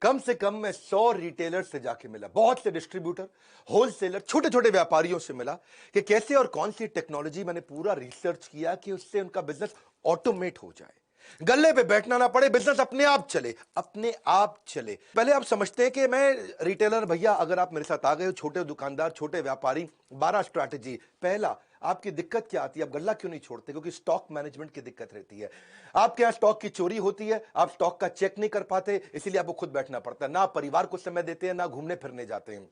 कम से कम मैं 100 रिटेलर से जाके मिला, बहुत से डिस्ट्रीब्यूटर, होलसेलर, छोटे छोटे व्यापारियों से मिला कि कैसे और कौन सी टेक्नोलॉजी। मैंने पूरा रिसर्च किया कि उससे उनका बिजनेस ऑटोमेट हो जाए, गल्ले पे बैठना ना पड़े, बिजनेस अपने आप चले, अपने आप चले। पहले आप समझते हैं कि मैं रिटेलर भैया, अगर आप मेरे साथ आ गए हो, छोटे दुकानदार, छोटे व्यापारी, 12 स्ट्रैटेजी। पहला, आपकी दिक्कत क्या आती है? आप गल्ला क्यों नहीं छोड़ते? क्योंकि स्टॉक मैनेजमेंट की दिक्कत रहती है। आपके यहां स्टॉक की चोरी होती है, आप स्टॉक का चेक नहीं कर पाते, इसीलिए आपको खुद बैठना पड़ता है। ना परिवार को समय देते हैं, ना घूमने फिरने जाते हैं।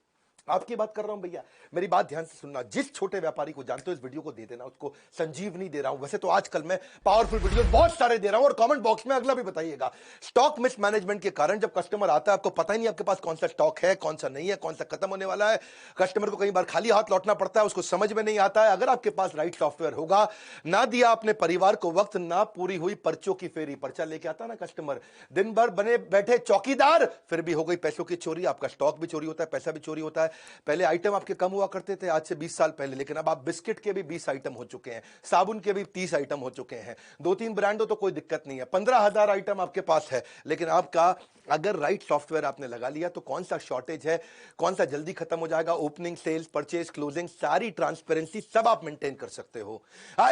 आपकी बात कर रहा हूं भैया, मेरी बात ध्यान से सुनना। जिस छोटे व्यापारी को जानते हो, इस वीडियो को दे देना, उसको संजीवनी दे रहा हूं। वैसे तो आजकल मैं पावरफुल वीडियो बहुत सारे दे रहा हूं, और कमेंट बॉक्स में अगला भी बताइएगा। स्टॉक मिसमैनेजमेंट के कारण जब कस्टमर आता है, आपको पता ही नहीं आपके पास कौन सा स्टॉक है, कौन सा नहीं है, कौन सा खत्म होने वाला है। कस्टमर को कई बार खाली हाथ लौटना पड़ता है, उसको समझ में नहीं आता है। अगर आपके पास राइट सॉफ्टवेयर होगा, ना दिया अपने परिवार को वक्त, ना पूरी हुई पर्चों की फेरी, पर्चा लेके आता ना कस्टमर, दिन भर बने बैठे चौकीदार, फिर भी हो गई पैसों की चोरी। आपका स्टॉक भी चोरी होता है, पैसा भी चोरी होता है। पहले आइटम आपके कम हुआ करते थे आज से 20 साल पहले, लेकिन अब आप बिस्किट के भी 20 आइटम हो चुके हैं, साबुन के भी 30 आइटम हो चुके हैं। 2-3 ब्रांड हो तो कोई दिक्कत नहीं है, 15,000 आइटम आपके पास है। लेकिन आपका अगर राइट सॉफ्टवेयर आपने लगा लिया तो कौन सा शॉर्टेज है, कौन सा जल्दी खत्म हो जाएगा, ओपनिंग, सेल्स, परचेज, क्लोजिंग, सारी ट्रांसपेरेंसी सब आप मेंटेन कर सकते हो।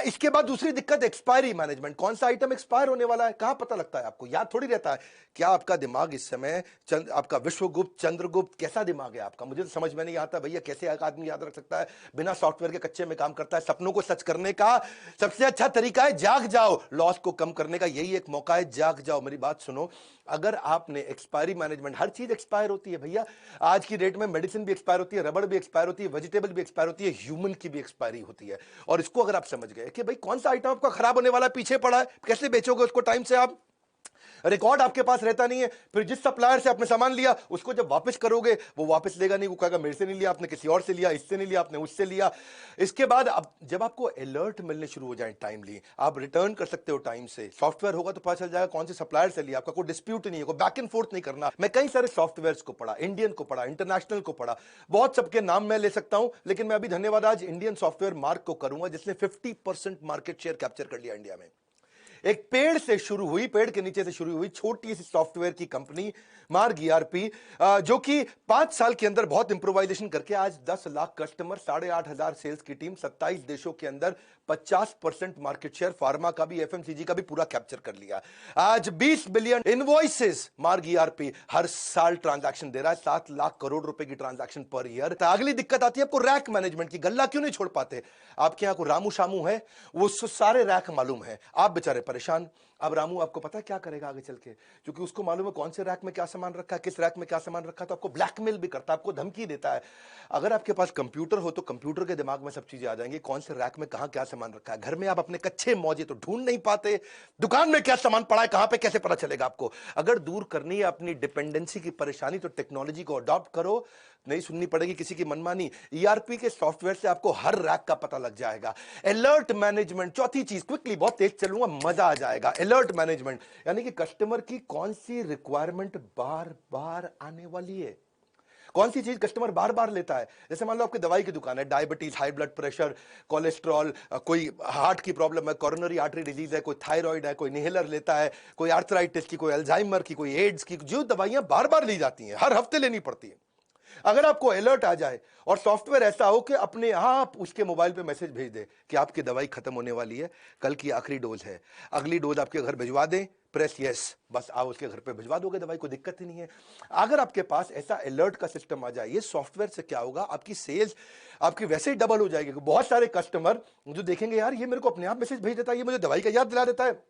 इसके बाद दूसरी दिक्कत एक्सपायरी मैनेजमेंट। कौन सा आइटम एक्सपायर होने वाला है, कहां पता लगता है आपको? याद थोड़ी रहता है। क्या आपका दिमाग इस समय आपका विश्वगुप्त, चंद्रगुप्त, कैसा दिमाग है आपका? मुझे तो समझ में नहीं आता भैया, कैसे एक आदमी याद रख सकता है बिना सॉफ्टवेयर के? कच्चे में काम करता है। सपनों को सच करने का सबसे अच्छा तरीका है जाग जाओ। लॉस को कम करने का यही एक मौका है, जाग जाओ। मेरी बात सुनो, अगर आपने एक्सपायरी मैनेजमेंट, हर चीज एक्सपायर होती है भैया। आज की डेट में मेडिसिन भी एक्सपायर होती है, रबड़ भी एक्सपायर होती है, वेजिटेबल भी एक्सपायर होती है, ह्यूमन की भी एक्सपायरी होती है। और इसको अगर आप समझ गए कि भाई कौन सा आइटम आपका खराब होने वाला पीछे पड़ा है, कैसे बेचोगे उसको टाइम से? आप रिकॉर्ड आपके पास रहता नहीं है। फिर जिस सप्लायर से आपने सामान लिया, उसको जब वापस करोगे, वो वापस लेगा नहीं, वो कहेगा मेरे से नहीं लिया आपने, किसी और से लिया, इससे नहीं लिया आपने, उससे लिया। इसके बाद अब जब आपको अलर्ट मिलने शुरू हो जाए टाइमली, आप रिटर्न कर सकते हो टाइम से। सॉफ्टवेयर होगा तो पता चल जाएगा कौन से सप्लायर से लिया, आपका कोई डिस्प्यूट नहीं है, कोई बैक एंड फोर्थ नहीं करना। मैं कई सारे सॉफ्टवेयर को पढ़ा, इंडियन को पढ़ा, इंटरनेशनल को पढ़ा, बहुत सबके नाम मैं ले सकता हूं, लेकिन मैं अभी धन्यवाद आज इंडियन सॉफ्टवेयर मार्क को करूंगा, जिसने 50% मार्केट शेयर कैप्चर कर लिया इंडिया में। एक पेड़ से शुरू हुई, पेड़ के नीचे से शुरू हुई छोटी सी सॉफ्टवेयर की कंपनी मार्ग ईआरपी, जो कि 5 साल के अंदर बहुत इंप्रोवाइजेशन करके आज 10 लाख कस्टमर, 8,500 सेल्स की टीम, 27 देशों के अंदर 50% मार्केट शेयर, फार्मा का भी, एफएमसीजी का भी पूरा कैप्चर कर लिया। आज 20 बिलियन इनवॉइसेस मार्ग ईआरपी हर साल ट्रांजैक्शन दे रहा है, 7 लाख करोड़ रुपए की ट्रांजैक्शन पर ईयर। अगली दिक्कत आती है आपको रैक मैनेजमेंट की। गल्ला क्यों नहीं छोड़ पाते? आपके यहां को रामू शामू है, वो सारे रैक मालूम है, आप बेचारे परेशान। अब रामू आपको पता है क्या करेगा आगे चल के? क्योंकि उसको मालूम है कौन से रैक में क्या सामान रखा है, किस रैक में क्या सामान रखा है, तो आपको ब्लैकमेल भी करता है, आपको धमकी देता है। अगर आपके पास कंप्यूटर हो तो कंप्यूटर के दिमाग में सब चीजें आ जाएंगी, कौन से रैक में कहां क्या सामान रखा है। घर में आप अपने कच्चे मौजे तो ढूंढ नहीं पाते, दुकान में क्या सामान पड़ा है, कहां पे कैसे पता चलेगा आपको? अगर दूर करनी है अपनी डिपेंडेंसी की परेशानी, तो टेक्नोलॉजी को अडॉप्ट करो, नहीं सुननी पड़ेगी किसी की मनमानी। ईआरपी के सॉफ्टवेयर से आपको हर रैक का पता लग जाएगा। अलर्ट मैनेजमेंट, चौथी चीज, क्विकली, बहुत तेज चलूंगा, मजा आ जाएगा। अलर्ट मैनेजमेंट यानी कि कस्टमर की कौन सी रिक्वायरमेंट बार बार आने वाली है, कौन सी चीज कस्टमर बार बार लेता है। जैसे मान लो आपकी दवाई की दुकान है, diabetes, high blood pressure, cholesterol, कोई हार्ट की प्रॉब्लम है, कोरोनरी आर्टरी डिजीज है, कोई थायराइड है, कोई इनहेलर लेता है, कोई आर्थराइटिस की, कोई अल्जाइमर की, कोई एड्स की, जो दवाइयां बार बार ली जाती हैं, हर हफ्ते लेनी पड़ती है। अगर आपको अलर्ट आ जाए और सॉफ्टवेयर ऐसा हो कि अपने आप उसके मोबाइल पे मैसेज भेज दे कि आपकी दवाई खत्म होने वाली है, कल की आखिरी डोज है, अगली डोज आपके घर भिजवा दें, प्रेस यस, बस आओ उसके घर पे भिजवा दोगे दवाई, कोई दिक्कत ही नहीं है। अगर आपके पास ऐसा अलर्ट का सिस्टम आ जाए, ये सॉफ्टवेयर से क्या होगा, आपकी सेल्स आपकी वैसे ही डबल हो जाएगी। बहुत सारे कस्टमर जो देखेंगे, यार ये मेरे को अपने आप मैसेज भेज देता है, ये मुझे दवाई का याद दिला देता है,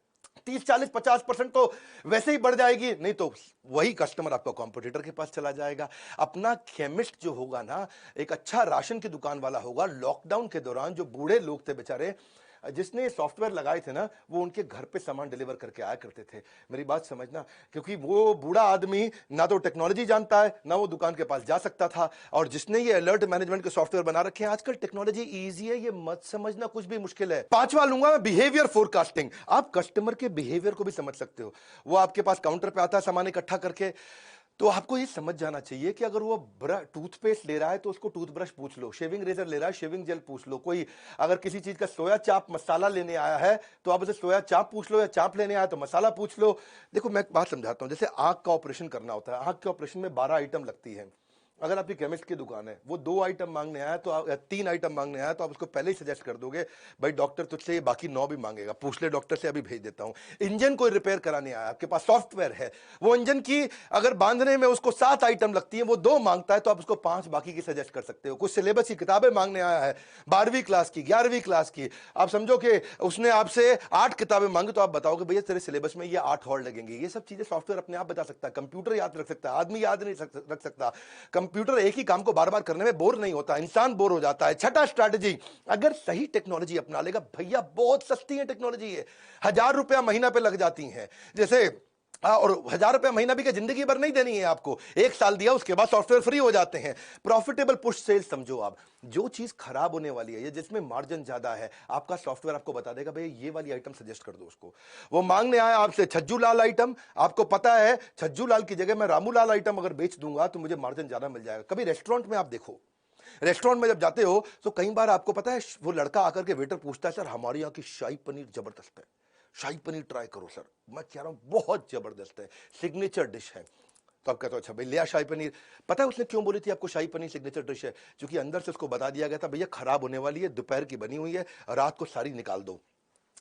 30, 40, 50% तो वैसे ही बढ़ जाएगी। नहीं तो वही कस्टमर आपका कॉम्पिटिटर के पास चला जाएगा। अपना केमिस्ट जो होगा ना, एक अच्छा राशन की दुकान वाला होगा, लॉकडाउन के दौरान जो बूढ़े लोग थे बेचारे, जिसने सॉफ्टवेयर लगाए थे ना, वो उनके घर पे सामान डिलीवर करके आया करते थे। मेरी बात समझना, क्योंकि वो बूढ़ा आदमी ना तो टेक्नोलॉजी जानता है, ना वो दुकान के पास जा सकता था। और जिसने ये अलर्ट मैनेजमेंट के सॉफ्टवेयर बना रखे हैं, आजकल टेक्नोलॉजी इजी है, ये मत समझना कुछ भी मुश्किल है। पांचवा लूंगा मैं, बिहेवियर फोरकास्टिंग। आप कस्टमर के बिहेवियर को भी समझ सकते हो। वो आपके पास काउंटर पे आता है सामान इकट्ठा करके, तो आपको ये समझ जाना चाहिए कि अगर वो टूथपेस्ट ले रहा है तो उसको टूथब्रश पूछ लो, शेविंग रेजर ले रहा है शेविंग जेल पूछ लो, कोई अगर किसी चीज का सोया चाप मसाला लेने आया है तो आप उसे सोया चाप पूछ लो, या चाप लेने आया तो मसाला पूछ लो। देखो मैं एक बात समझाता हूं, जैसे आंख का ऑपरेशन करना होता है, आंख के ऑपरेशन में 12 आइटम लगती है। अगर आपकी केमिस्ट की दुकान है, वो 2 आइटम मांगने आया तो या 3 आइटम मांगने आया तो आप उसको पहले ही सजेस्ट कर दोगे भाई डॉक्टर तुझसे ये बाकी 9 भी मांगेगा, पूछ ले डॉक्टर से, अभी भेज देता हूं। इंजन कोई रिपेयर कराने आया, आपके पास सॉफ्टवेयर है, वो इंजन की अगर बांधने में उसको 7 आइटम लगती है, वो 2 मांगता है तो आप उसको 5 बाकी की सजेस्ट कर सकते हो। कुछ सिलेबस की किताबें मांगने आया है, 12वीं क्लास की, 11वीं क्लास की, आप समझो कि उसने आपसे 8 किताबें मांगी तो आप बताओगे भैया तेरे सिलेबस में ये 8 और लगेंगे। ये सब चीजें सॉफ्टवेयर अपने आप बता सकता है, कंप्यूटर याद रख सकता है, आदमी याद नहीं रख सकता। कंप्यूटर एक ही काम को बार बार करने में बोर नहीं होता, इंसान बोर हो जाता है। छठा स्ट्रैटेजी, अगर सही टेक्नोलॉजी अपना लेगा, भैया बहुत सस्ती है टेक्नोलॉजी, है 1000 रुपया महीना पे लग जाती है। जैसे और 1000 रुपया महीना भी क्या जिंदगी भर नहीं देनी है आपको, 1 साल दिया उसके बाद सॉफ्टवेयर फ्री हो जाते हैं। प्रॉफिटेबल पुश सेल्स समझो आप, जो चीज खराब होने वाली है या जिसमें मार्जिन ज्यादा है, आपका सॉफ्टवेयर आपको बता देगा भैया ये वाली आइटम सजेस्ट कर दो उसको। वो मांगने आया आपसे छज्जू लाल आइटम, आपको पता है छज्जू लाल की जगह मैं रामू लाल आइटम अगर बेच दूंगा तो मुझे मार्जिन ज्यादा मिल जाएगा। कभी रेस्टोरेंट में आप देखो, रेस्टोरेंट में जब जाते हो तो कई बार आपको पता है वो लड़का आकर के वेटर पूछता है सर हमारे यहाँ की शाही पनीर जबरदस्त है, शाही पनीर ट्राई करो सर। मैं कह रहा हूं बहुत जबरदस्त है, सिग्नेचर डिश है। तो आप कहते हो अच्छा भाई लिया शाही पनीर। पता है उसने क्यों बोली थी आपको शाही पनीर सिग्नेचर डिश है? क्योंकि अंदर से उसको बता दिया गया था भैया खराब होने वाली है, दोपहर की बनी हुई है, रात को सारी निकाल दो।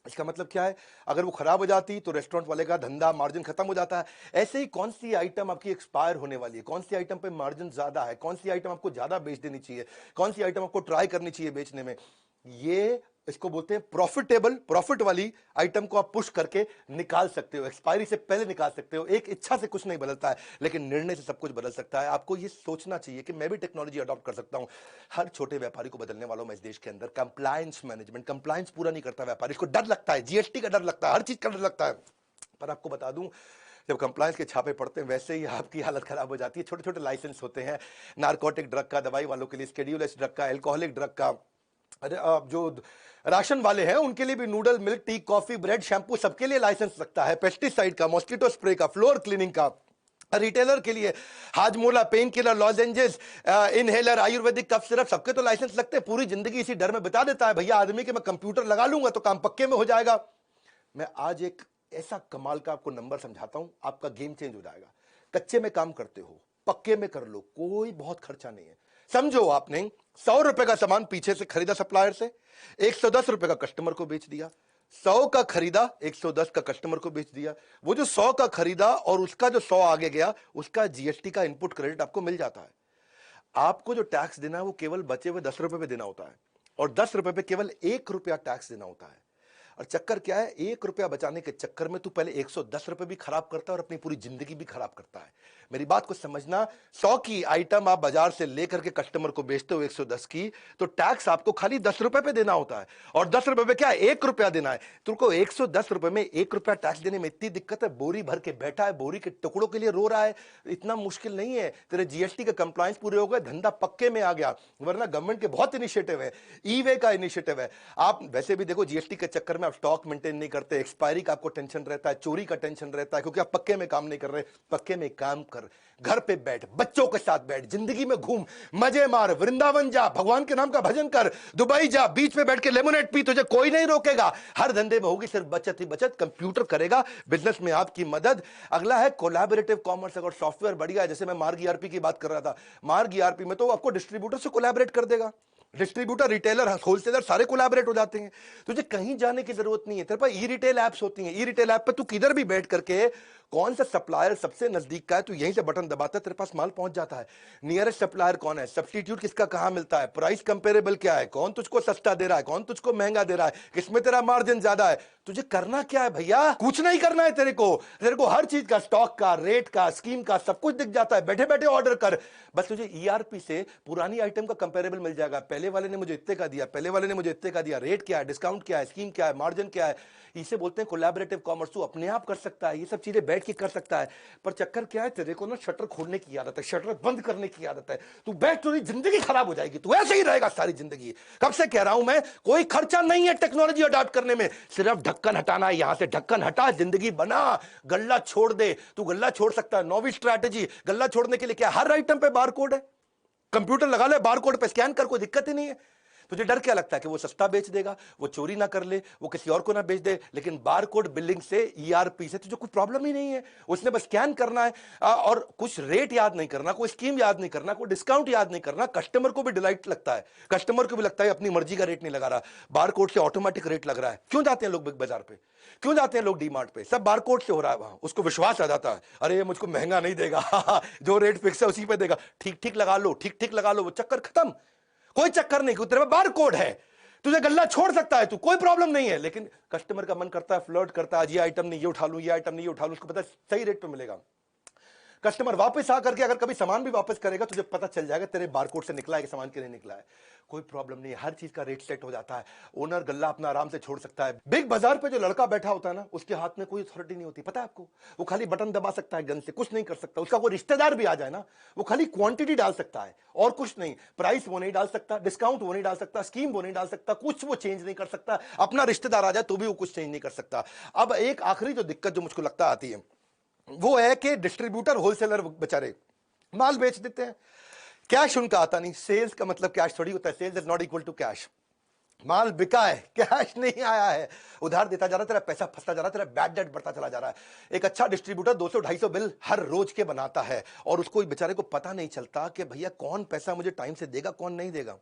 इसका मतलब क्या है, अगर वो खराब हो जाती तो रेस्टोरेंट वाले का धंधा मार्जिन खत्म हो जाता है। ऐसे ही कौन सी आइटम आपकी एक्सपायर होने वाली है, कौन सी आइटम पे मार्जिन ज्यादा है, कौन सी आइटम आपको ज्यादा बेच देनी चाहिए, कौन सी आइटम आपको ट्राई करनी चाहिए बेचने में, ये इसको बोलते हैं प्रॉफिटेबल। प्रॉफिट वाली आइटम को आप पुश करके निकाल सकते हो, एक्सपायरी से पहले निकाल सकते हो। एक इच्छा से कुछ नहीं बदलता है, लेकिन निर्णय से सब कुछ बदल सकता है। आपको ये सोचना चाहिए कि मैं भी टेक्नोलॉजी अडॉप्ट कर सकता हूं। हर छोटे व्यापारी को बदलने वालों में इस देश के अंदर कंप्लायंस मैनेजमेंट, कंप्लायंस पूरा नहीं करता व्यापारी, इसको डर लगता है, जीएसटी का डर लगता है, हर चीज का डर लगता है। पर आपको बता दूं, जब कंप्लायंस के छापे पड़ते हैं वैसे ही आपकी हालत खराब हो जाती है। छोटे छोटे लाइसेंस होते हैं, नारकोटिक ड्रग का, दवाई वालों के लिए स्केड्यूल एस ड्रग का, अल्कोहलिक ड्रग का, अरे जो राशन वाले हैं उनके लिए भी noodle, milk, tea, coffee, bread, shampoo, सबके लिए लाइसेंस लगता है। पेस्टिसाइड का, मॉस्किटो स्प्रे का, फ्लोर क्लीनिंग का, रिटेलर के लिए Hajmola, pain killer, lozenges, inhaler, Ayurvedic cough syrup, सबके तो लाइसेंस लगते हैं। पूरी जिंदगी इसी डर में बिता देता है भैया आदमी कि मैं कंप्यूटर लगा लूंगा तो काम पक्के में हो जाएगा। मैं आज एक ऐसा कमाल का आपको नंबर समझाता हूं, आपका गेम चेंज हो जाएगा। कच्चे में काम करते हो, पक्के में कर लो, कोई बहुत खर्चा नहीं है। समझो आपने 100 रुपए का सामान पीछे से खरीदा सप्लायर से, 110 रुपए का कस्टमर को बेच दिया। 100 का खरीदा, 110 का कस्टमर को बेच दिया। वो जो 100 का खरीदा और उसका जो 100 आगे गया, उसका जीएसटी का इनपुट क्रेडिट आपको मिल जाता है। आपको जो टैक्स देना है वो केवल बचे हुए 10 रुपए पे देना होता है, और 10 रुपए पे केवल 1 रुपया टैक्स देना होता है। और चक्कर क्या है, 1 रुपया बचाने के चक्कर में तू पहले 110 रुपए भी खराब करता है और अपनी पूरी जिंदगी भी खराब करता है। मेरी बात को समझना, 100 की आइटम आप बाजार से लेकर के कस्टमर को बेचते हो 110 की, तो टैक्स आपको खाली 10 रुपए पे देना होता है। और 10 रुपए पे क्या 1 रुपया देना है। तुमको 110 रुपए में 1 रुपया टैक्स देने में इतनी दिक्कत है? बोरी भर के बैठा है, बोरी के टुकड़ों के लिए रो रहा है, इतना मुश्किल नहीं है। तेरे जीएसटी के कंप्लायंस पूरे हो गए, धंधा पक्के में आ गया। वरना गवर्नमेंट के बहुत इनिशिएटिव है, ई वे का इनिशिएटिव है। आप वैसे भी देखो जीएसटी के चक्कर में आप स्टॉक मेंटेन नहीं करते, एक्सपायरी का आपको टेंशन रहता है, चोरी का टेंशन रहता है, क्योंकि आप पक्के में काम नहीं कर रहे। पक्के में काम कर, घर पे बैठ, बच्चों के साथ बैठ, जिंदगी में घूम, मजे मार, वृंदावन जा, भगवान के नाम का भजन कर, दुबई जा, बीच में बैठ के लेमोनेड पी, तुझे कोई नहीं रोकेगा। हर धंधे में होगी सिर्फ बचत ही बचत, कंप्यूटर करेगा बिजनेस में आपकी मदद। अगला है कोलैबोरेटिव कॉमर्स। अगर सॉफ्टवेयर बढ़िया है, जैसे मैं मार्ग ईआरपी की बात कर रहा था, मार्ग ईआरपी में तो आपको डिस्ट्रीब्यूटर से कोलैबोरेट कर देगा। डिस्ट्रीब्यूटर, रिटेलर, होलसेलर सारे कोलैबोरेट हो जाते हैं। तुझे कहीं जाने की जरूरत नहीं है। तेरे पास ई रिटेल एप्स होती हैं, ई रिटेल ऐप पे तू किधर भी बैठ करके कौन सा सप्लायर सबसे नजदीक का है, तू यहीं से बटन दबाता है, तेरे पास माल पहुंच जाता है। नियरेस्ट सप्लायर कौन है, सब्स्टिट्यूट किसका कहां मिलता है, प्राइस कंपेरेबल क्या है, कौन तुझको सस्ता दे रहा है, कौन तुझको महंगा दे रहा है, किसमें तेरा मार्जिन ज्यादा है। तुझे करना क्या है भैया, कुछ नहीं करना है। तेरे को हर चीज का, स्टॉक का, रेट का, स्कीम का सब कुछ दिख जाता है। बैठे बैठे ऑर्डर कर, बस तुझे ईआरपी से पुरानी आइटम का कंपेरेबल मिल जाएगा। पहले वाले ने मुझे इतने का दिया, पहले वाले ने मुझे इतने का दिया, रेट क्या है, डिस्काउंट क्या है, स्कीम क्या है, मार्जिन क्या है, इसे बोलते हैं कोलैबोरेटिव कॉमर्स। तू अपने आप कर सकता है, ये सब चीजें बैठ के कर सकता है। पर चक्कर क्या है, तेरे को ना शटर खोलने की आदत है, शटर बंद करने की आदत है। तू बैठ, तेरी जिंदगी खराब हो जाएगी, तू ऐसे ही रहेगा सारी जिंदगी। कब से कह रहा हूं मैं, कोई खर्चा नहीं है टेक्नोलॉजी अडॉप्ट करने में, सिर्फ ढक्कन हटाना है। यहां से ढक्कन हटा, जिंदगी बना, गल्ला छोड़ दे। तू गल्ला छोड़ सकता है। नौवीं स्ट्रैटेजी, गल्ला छोड़ने के लिए क्या, हर आइटम पे बार कोड है, कंप्यूटर लगा ले, बार कोड पे स्कैन कर, कोई दिक्कत ही नहीं है। तुझे डर क्या लगता है कि वो सस्ता बेच देगा, वो चोरी ना कर ले, वो किसी और को ना बेच दे। लेकिन बार कोड बिलिंग से, ईआरपी से तुझे कोई प्रॉब्लम ही नहीं है। उसने बस स्कैन करना है और कुछ रेट याद नहीं करना, कोई स्कीम याद नहीं करना, कोई डिस्काउंट याद नहीं करना। कस्टमर को भी डिलाइट लगता है, कस्टमर को भी लगता है अपनी मर्जी का रेट नहीं लगा रहा, बार कोड से ऑटोमेटिक रेट लग रहा है। क्यों जाते हैं लोग बिग बाजार पे, क्यों जाते हैं लोग डी मार्ट पे, सब बार कोड से हो रहा है वहां। उसको विश्वास आ जाता है, अरे ये मुझको महंगा नहीं देगा जो रेट फिक्स है उसी पे देगा, ठीक ठीक लगा लो, ठीक ठीक लगा लो, वो चक्कर खत्म। कोई चक्कर नहीं, तेरे में बार कोड है, तुझे गल्ला छोड़ सकता है तू, कोई प्रॉब्लम नहीं है। लेकिन कस्टमर का मन करता है, फ्लर्ट करता है, ये आइटम नहीं ये उठा लूं, ये आइटम नहीं ये उठा लूं, उसको पता है सही रेट पे मिलेगा। कस्टमर वापस आकर के अगर कभी सामान भी वापस करेगा, तुझे पता चल जाएगा तेरे बारकोड से निकला है कि सामान के लिए निकला है। कोई प्रॉब्लम नहीं है, हर चीज का रेट सेट हो जाता है। ओनर गल्ला अपना आराम से छोड़ सकता है। बिग बाजार पे जो लड़का बैठा होता है ना, उसके हाथ में कोई अथॉरिटी नहीं होती, पता है आपको। वो खाली बटन दबा सकता है गन से, कुछ नहीं कर सकता। उसका कोई रिश्तेदार भी आ जाए ना, वो खाली क्वांटिटी डाल सकता है और कुछ नहीं। प्राइस वो नहीं डाल सकता, डिस्काउंट वो नहीं डाल सकता, स्कीम वो नहीं डाल सकता, कुछ वो चेंज नहीं कर सकता। अपना रिश्तेदार आ जाए तो भी वो कुछ चेंज नहीं कर सकता। अब एक आखिरी जो दिक्कत जो मुझको लगता आती है वो है कि डिस्ट्रीब्यूटर, होलसेलर बेचारे माल बेच देते हैं, कैश उनका आता नहीं। सेल्स का मतलब कैश थोड़ी होता है, sales is not equal to cash. माल बिका है, कैश नहीं आया है, उधार देता जा रहा है, तेरा पैसा फंसता जा रहा है, तेरा बैड डेट बढ़ता चला जा रहा है। एक अच्छा डिस्ट्रीब्यूटर 200-250 बिल हर रोज के बनाता है और उसको बेचारे को पता नहीं चलता कि भैया कौन पैसा मुझे टाइम से देगा, कौन नहीं देगा।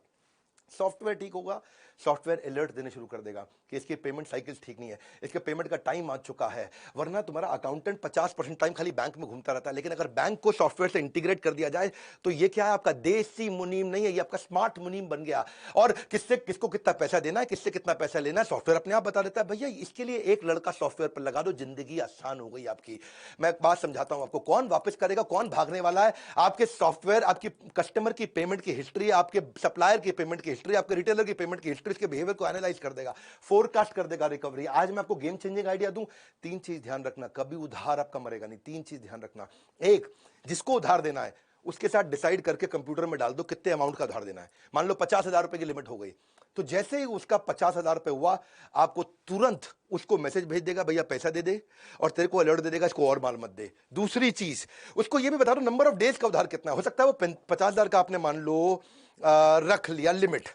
सॉफ्टवेयर ठीक होगा, सॉफ्टवेयर अलर्ट देने शुरू कर देगा कि इसकी पेमेंट साइकिल ठीक नहीं है, इसके पेमेंट का टाइम आ चुका है। वरना तुम्हारा अकाउंटेंट 50% टाइम खाली बैंक में घूमता रहता है। लेकिन अगर बैंक को सॉफ्टवेयर से इंटीग्रेट कर दिया जाए तो ये क्या है, आपका देसी मुनीम नहीं है, ये आपका स्मार्ट मुनीम बन गया। और किससे किसको कितना पैसा देना है, किससे कितना पैसा लेना है, सॉफ्टवेयर अपने आप बता देता है। भैया इसके लिए एक लड़का सॉफ्टवेयर पर लगा दो, जिंदगी आसान हो गई आपकी। मैं एक बात समझाता हूं आपको, कौन वापस करेगा, कौन भागने वाला है। आपके सॉफ्टवेयर आपकी कस्टमर की पेमेंट की हिस्ट्री, आपके सप्लायर की पेमेंट की हिस्ट्री, आपके रिटेलर की पेमेंट की हिस्ट्री, इसके बिहेवियर को एनालाइज कर देगा, फोरकास्ट कर देगा रिकवरी। आज मैं आपको गेम चेंजिंग आइडिया दूं, 3 चीज ध्यान रखना, कभी उधार आपका मरेगा नहीं। 3 चीज ध्यान रखना। एक, जिसको उधार देना है उसके साथ डिसाइड करके कंप्यूटर में डाल दो कितने अमाउंट का उधार देना है। मान लो 50,000 रुपए की लिमिट हो गई, तो जैसे ही उसका 50,000 रुपए हुआ, आपको तुरंत उसको मैसेज भेज देगा, भैया पैसा दे दे, और तेरे को अलर्ट दे देगा इसको और माल मत दे। दूसरी चीज, उसको ये भी बता दो नंबर ऑफ डेज का उधार कितना हो सकता है। वो 50,000 का आपने मान लो रख लिया लिमिट,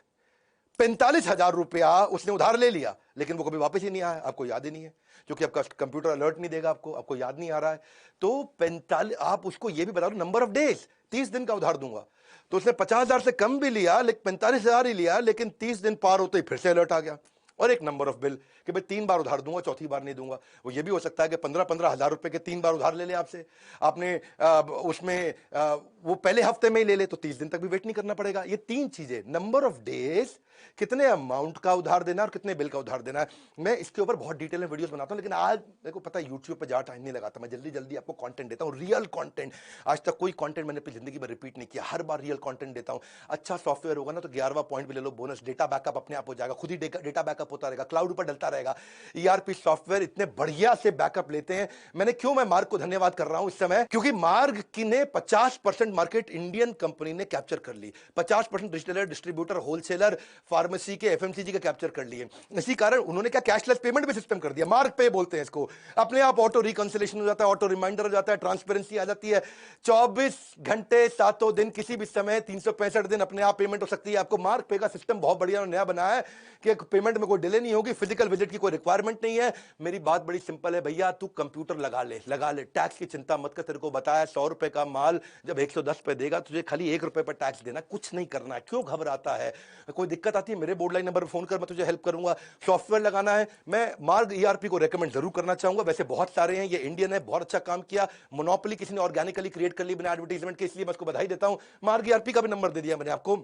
45,000 रुपया उसने उधार ले लिया, लेकिन वो कभी वापस ही नहीं आया, आपको याद ही नहीं है, क्योंकि आपका कंप्यूटर अलर्ट नहीं देगा आपको याद नहीं आ रहा है। तो 45, आप उसको ये भी बता दो नंबर ऑफ डेज, 30 दिन का उधार दूंगा। तो उसने 50,000 से कम भी लिया, लेकिन 45,000 ही लिया, लेकिन 30 दिन पार होते ही फिर से अलर्ट आ गया। और एक नंबर ऑफ बिल कि भाई 3 बार उधार दूंगा, चौथी बार नहीं दूंगा। वो ये भी हो सकता है कि 15-15 हजार रुपए के 3 बार उधार ले ले आपसे, आपने उसमें वो पहले हफ्ते में ही ले ले, तो 30 दिन तक भी वेट नहीं करना पड़ेगा। ये 3 चीजें, नंबर ऑफ डेज, कितने अमाउंट का उधार देना और कितने बिल का उधार देना है। मैं इसके ऊपर बहुत डिटेल में वीडियोस बनाता हूं, लेकिन आज मेरे को पता है यूट्यूब पे ज्यादा टाइम नहीं लगाता, मैं जल्दी जल्दी आपको कंटेंट देता हूं, रियल कंटेंट। आज तक कोई कंटेंट मैंने अपनी जिंदगी में रिपीट नहीं किया, हर बार रियल कंटेंट देता हूं। अच्छा सॉफ्टवेयर होगा ना तो 11वां पॉइंट भी ले लो बोनस, डेटा बैकअप अपने आप हो जाएगा, खुद ही डेटा बैकअप होता रहेगा, क्लाउड पर डलता रहेगा। ईआरपी सॉफ्टवेयर इतने बढ़िया से बैकअप लेते हैं। मैं मार्ग को धन्यवाद कर रहा हूं इस समय, क्योंकि मार्ग की ने 50% मार्केट इंडियन कंपनी ने कैप्चर कर ली, 50% रिटेलर, डिस्ट्रीब्यूटर, होलसेलर, फार्मेसी के, एफएमसीजी के कैप्चर कर लिए। इसी कारण उन्होंने क्या कैशलेस पेमेंट भी सिस्टम कर दिया, मार्ग पे बोलते हैं इसको। अपने आप ऑटो रिकंसिलेशन हो जाता है, ऑटो रिमाइंडर हो जाता है, ट्रांसपेरेंसी आ जाती है। 24 घंटे 7 दिन किसी भी समय 365 दिन अपने आप पेमेंट हो सकती है। आपको मार्ग पे का सिस्टम बहुत बढ़िया नया बनाया है कि पेमेंट में कोई डिले नहीं होगी, फिजिकल विजिट की कोई रिक्वायरमेंट नहीं है। मेरी बात बड़ी सिंपल है भैया, तू कंप्यूटर लगा ले, टैक्स की चिंता मत कर। तेरे को बताया 100 रुपए का माल जब 110 पे देगा, तुझे खाली 1 रुपए पर टैक्स देना, कुछ नहीं करना है। क्यों घबराता है? कोई दिक्कत आती है मेरे बोर्ड लाइन नंबर पर फोन कर, मैं तुझे हेल्प करूंगा। सॉफ्टवेयर लगाना है, मैं मार्ग ईआरपी को रेकमेंड जरूर करना चाहूंगा। वैसे बहुत सारे हैं, ये इंडियन है, बहुत अच्छा काम किया। मोनोपोली किसी ने ऑर्गेनिकली क्रिएट कर ली बिना एडवर्टाइजमेंट के, इसलिए मैं उसको बधाई देता हूं। मार्ग ईआरपी का भी नंबर दे दिया मैंने आपको,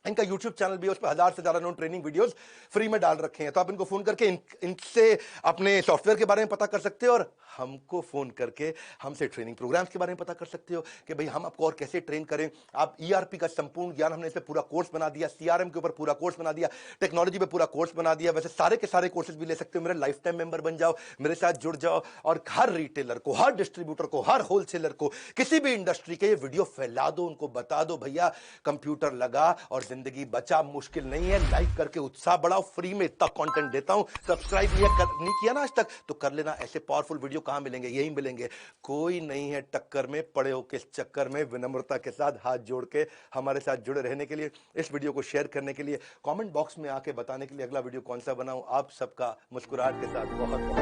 इनका YouTube चैनल भी है, उस पर 1000 से ज्यादा ट्रेनिंग वीडियोस फ्री में डाल रखे हैं। तो आप इनको फोन करके इनसे अपने सॉफ्टवेयर के बारे में पता कर सकते हो, और हमको फोन करके हमसे ट्रेनिंग प्रोग्राम्स के बारे में पता कर सकते हो कि भाई हम आपको और कैसे ट्रेन करें। आप ERP का संपूर्ण ज्ञान, हमने इस पे पूरा कोर्स बना दिया, CRM के ऊपर पूरा कोर्स बना दिया, टेक्नोलॉजी पे पूरा कोर्स बना दिया। वैसे सारे के सारे कोर्सेज भी ले सकते हो। मेरे लाइफ टाइम मेंबर बन जाओ, मेरे साथ जुड़ जाओ, और हर रिटेलर को, हर डिस्ट्रीब्यूटर को, हर होलसेलर को, किसी भी इंडस्ट्री के ये वीडियो फैला दो, उनको बता दो भैया कंप्यूटर लगा और जिंदगी बचा, मुश्किल नहीं है। लाइक करके उत्साह बढ़ाओ, फ्री में इतना कंटेंट देता हूं। सब्सक्राइब नहीं किया ना आज तक तो कर लेना। ऐसे पावरफुल वीडियो कहां मिलेंगे? यही मिलेंगे। कोई नहीं है टक्कर में, पड़े हो किस चक्कर में। विनम्रता के साथ हाथ जोड़ के हमारे साथ जुड़े रहने के लिए, इस वीडियो को शेयर करने के लिए, कमेंट बॉक्स में आके बताने के लिए अगला वीडियो कौन सा बनाऊं। आप सबका मुस्कुराहट के साथ बहुत बहुत